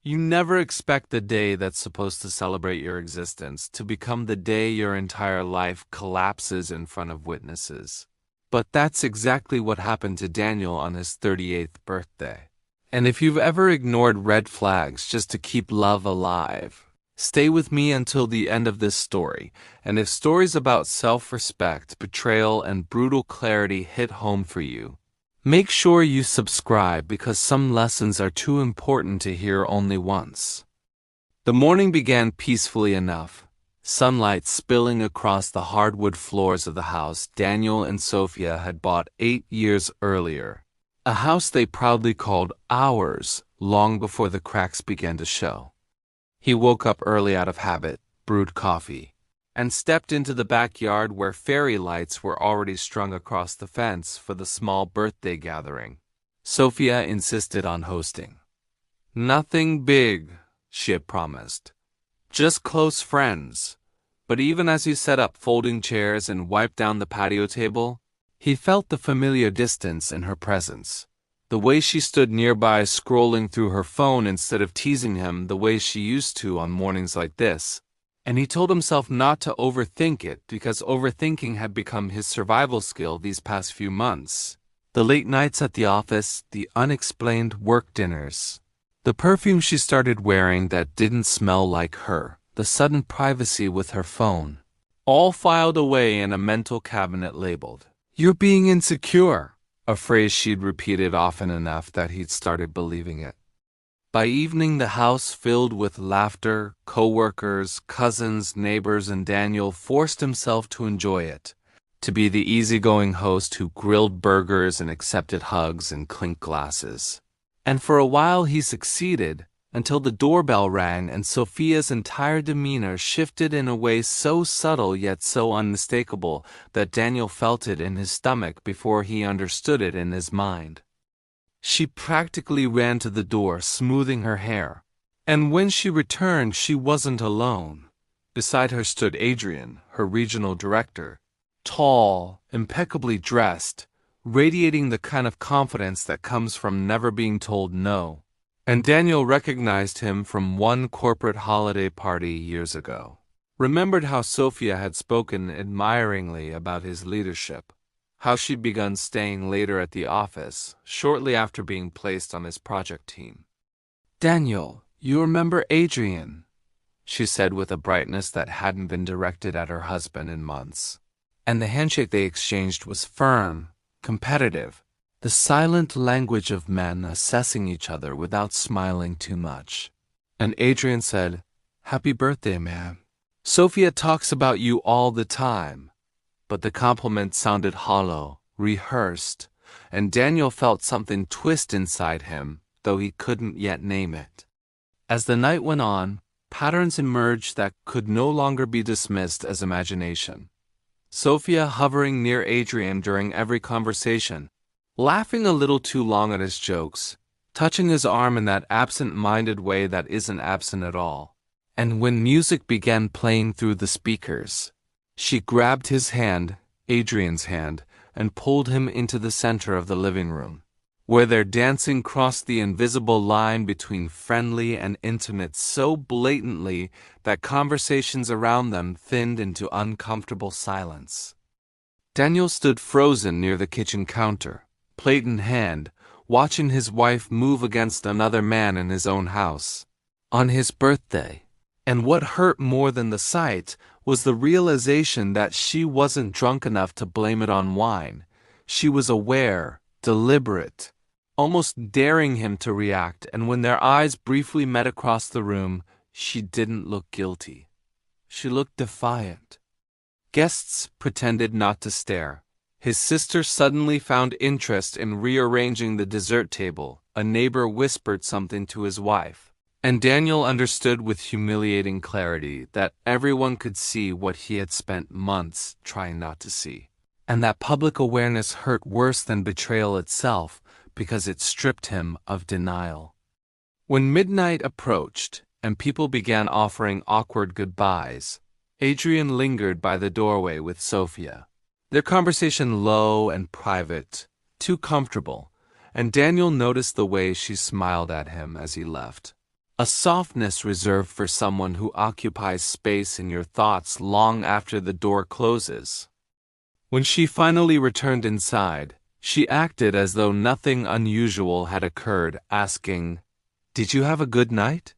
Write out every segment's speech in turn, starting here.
You never expect the day that's supposed to celebrate your existence to become the day your entire life collapses in front of witnesses. But that's exactly what happened to Daniel on his 38th birthday. And if you've ever ignored red flags just to keep love alive, stay with me until the end of this story, and if stories about self-respect, betrayal, and brutal clarity hit home for you, make sure you subscribe because some lessons are too important to hear only once. The morning began peacefully enough, sunlight spilling across the hardwood floors of the house Daniel and Sophia had bought 8 years earlier, a house they proudly called ours long before the cracks began to show. He woke up early out of habit, brewed coffee, and stepped into the backyard where fairy lights were already strung across the fence for the small birthday gathering Sophia insisted on hosting. Nothing big, she had promised. Just close friends. But even as he set up folding chairs and wiped down the patio table, he felt the familiar distance in her presence. The way she stood nearby scrolling through her phone instead of teasing him the way she used to on mornings like this. And he told himself not to overthink it because overthinking had become his survival skill these past few months. The late nights at the office, the unexplained work dinners, the perfume she started wearing that didn't smell like her, the sudden privacy with her phone, all filed away in a mental cabinet labeled, "You're being insecure," a phrase she'd repeated often enough that he'd started believing it. By evening, the house filled with laughter, co-workers, cousins, neighbors, and Daniel forced himself to enjoy it, to be the easygoing host who grilled burgers and accepted hugs and clinked glasses. And for a while he succeeded, until the doorbell rang and Sophia's entire demeanor shifted in a way so subtle yet so unmistakable that Daniel felt it in his stomach before he understood it in his mind. She practically ran to the door, smoothing her hair. And when she returned, she wasn't alone. Beside her stood Adrian, her regional director, tall, impeccably dressed, radiating the kind of confidence that comes from never being told no. And Daniel recognized him from one corporate holiday party years ago. Remembered how Sophia had spoken admiringly about his leadership. How she'd begun staying later at the office, shortly after being placed on his project team. "Daniel, you remember Adrian," she said with a brightness that hadn't been directed at her husband in months. And the handshake they exchanged was firm, competitive, the silent language of men assessing each other without smiling too much. And Adrian said, "Happy birthday, ma'am. Sophia talks about you all the time." But the compliment sounded hollow, rehearsed, and Daniel felt something twist inside him, though he couldn't yet name it. As the night went on, patterns emerged that could no longer be dismissed as imagination. Sophia hovering near Adrian during every conversation, laughing a little too long at his jokes, touching his arm in that absent-minded way that isn't absent at all. And when music began playing through the speakers, she grabbed his hand, Adrian's hand, and pulled him into the center of the living room, where their dancing crossed the invisible line between friendly and intimate so blatantly that conversations around them thinned into uncomfortable silence. Daniel stood frozen near the kitchen counter, plate in hand, watching his wife move against another man in his own house. On his birthday. And what hurt more than the sight was the realization that she wasn't drunk enough to blame it on wine. She was aware, deliberate, almost daring him to react, and when their eyes briefly met across the room, she didn't look guilty. She looked defiant. Guests pretended not to stare. His sister suddenly found interest in rearranging the dessert table. A neighbor whispered something to his wife. And Daniel understood with humiliating clarity that everyone could see what he had spent months trying not to see. And that public awareness hurt worse than betrayal itself because it stripped him of denial. When midnight approached and people began offering awkward goodbyes, Adrian lingered by the doorway with Sophia. Their conversation low and private, too comfortable, and Daniel noticed the way she smiled at him as he left. a softness reserved for someone who occupies space in your thoughts long after the door closes. When she finally returned inside, she acted as though nothing unusual had occurred, asking, "Did you have a good night?"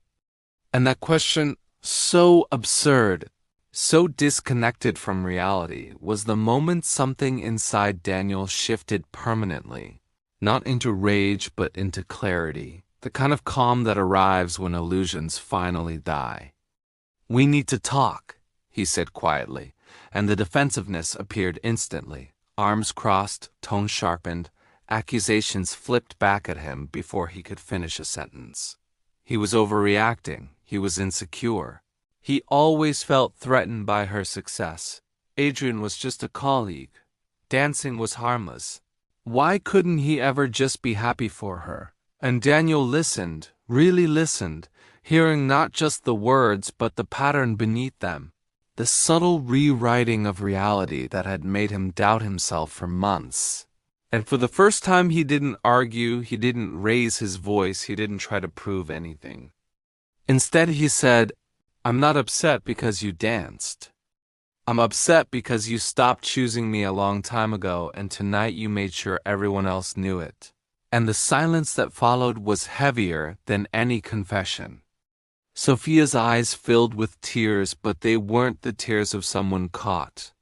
And that question, so absurd, so disconnected from reality, was the moment something inside Daniel shifted permanently, not into rage but into clarity, the kind of calm that arrives when illusions finally die. "We need to talk," he said quietly, and the defensiveness appeared instantly. Arms crossed, tone sharpened, accusations flipped back at him before he could finish a sentence. He was overreacting. He was insecure. He always felt threatened by her success. Adrian was just a colleague. Dancing was harmless. Why couldn't he ever just be happy for her? And Daniel listened, really listened, hearing not just the words but the pattern beneath them, the subtle rewriting of reality that had made him doubt himself for months. And for the first time, he didn't argue, he didn't raise his voice, he didn't try to prove anything. Instead, he said, "I'm not upset because you danced. I'm upset because you stopped choosing me a long time ago, and tonight you made sure everyone else knew it." And the silence that followed was heavier than any confession. Sophia's eyes filled with tears, but they weren't the tears of someone caught.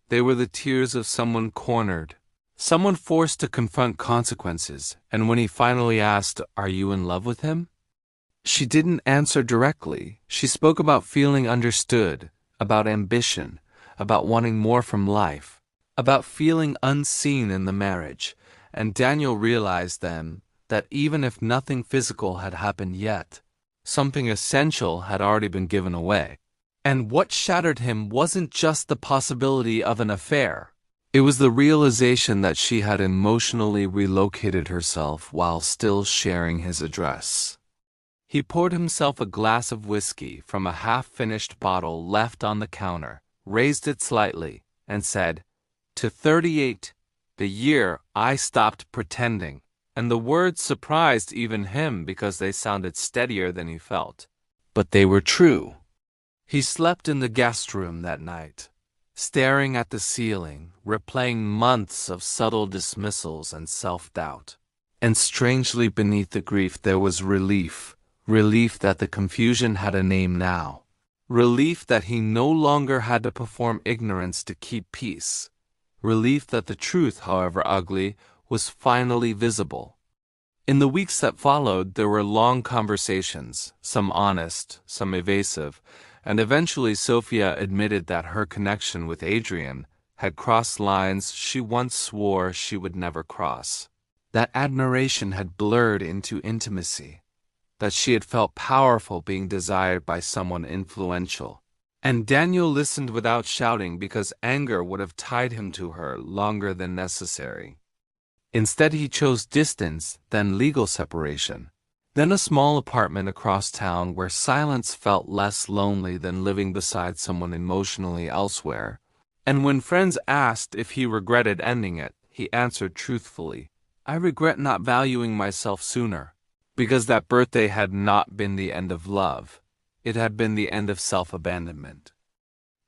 They were the tears of someone cornered, someone forced to confront consequences. And when he finally asked, "Are you in love with him?" she didn't answer directly. She spoke about feeling understood, about ambition, about wanting more from life, about feeling unseen in the marriage. And Daniel realized then that even if nothing physical had happened yet, something essential had already been given away. And what shattered him wasn't just the possibility of an affair. It was the realization that she had emotionally relocated herself while still sharing his address. He poured himself a glass of whiskey from a half-finished bottle left on the counter, raised it slightly, and said, "To 38, the year I stopped pretending." And the words surprised even him because they sounded steadier than he felt. But they were true. He slept in the guest room that night, staring at the ceiling, replaying months of subtle dismissals and self-doubt. And strangely beneath the grief there was relief. Relief that the confusion had a name now. Relief that he no longer had to perform ignorance to keep peace. Relief that the truth, however ugly, was finally visible. In the weeks that followed, there were long conversations, some honest, some evasive, and eventually Sophia admitted that her connection with Adrian had crossed lines she once swore she would never cross. That admiration had blurred into intimacy, that she had felt powerful being desired by someone influential. And Daniel listened without shouting because anger would have tied him to her longer than necessary. Instead, he chose distance, then legal separation, then a small apartment across town where silence felt less lonely than living beside someone emotionally elsewhere. And when friends asked if he regretted ending it, he answered truthfully, "I regret not valuing myself sooner." Because that birthday had not been the end of love. It had been the end of self-abandonment.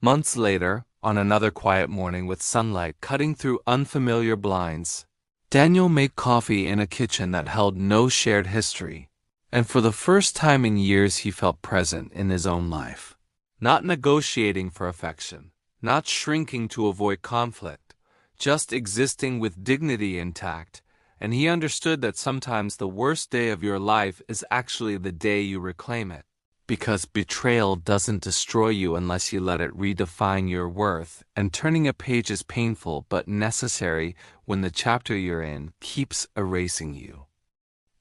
Months later, on another quiet morning with sunlight cutting through unfamiliar blinds, Daniel made coffee in a kitchen that held no shared history, and for the first time in years he felt present in his own life. Not negotiating for affection, not shrinking to avoid conflict, just existing with dignity intact. And he understood that sometimes the worst day of your life is actually the day you reclaim it. Because betrayal doesn't destroy you unless you let it redefine your worth, and turning a page is painful but necessary when the chapter you're in keeps erasing you.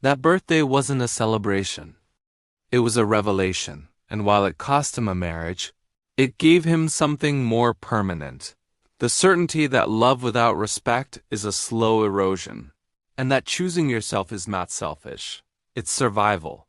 That birthday wasn't a celebration. It was a revelation, and while it cost him a marriage, it gave him something more permanent. The certainty that love without respect is a slow erosion. And that choosing yourself is not selfish. It's survival.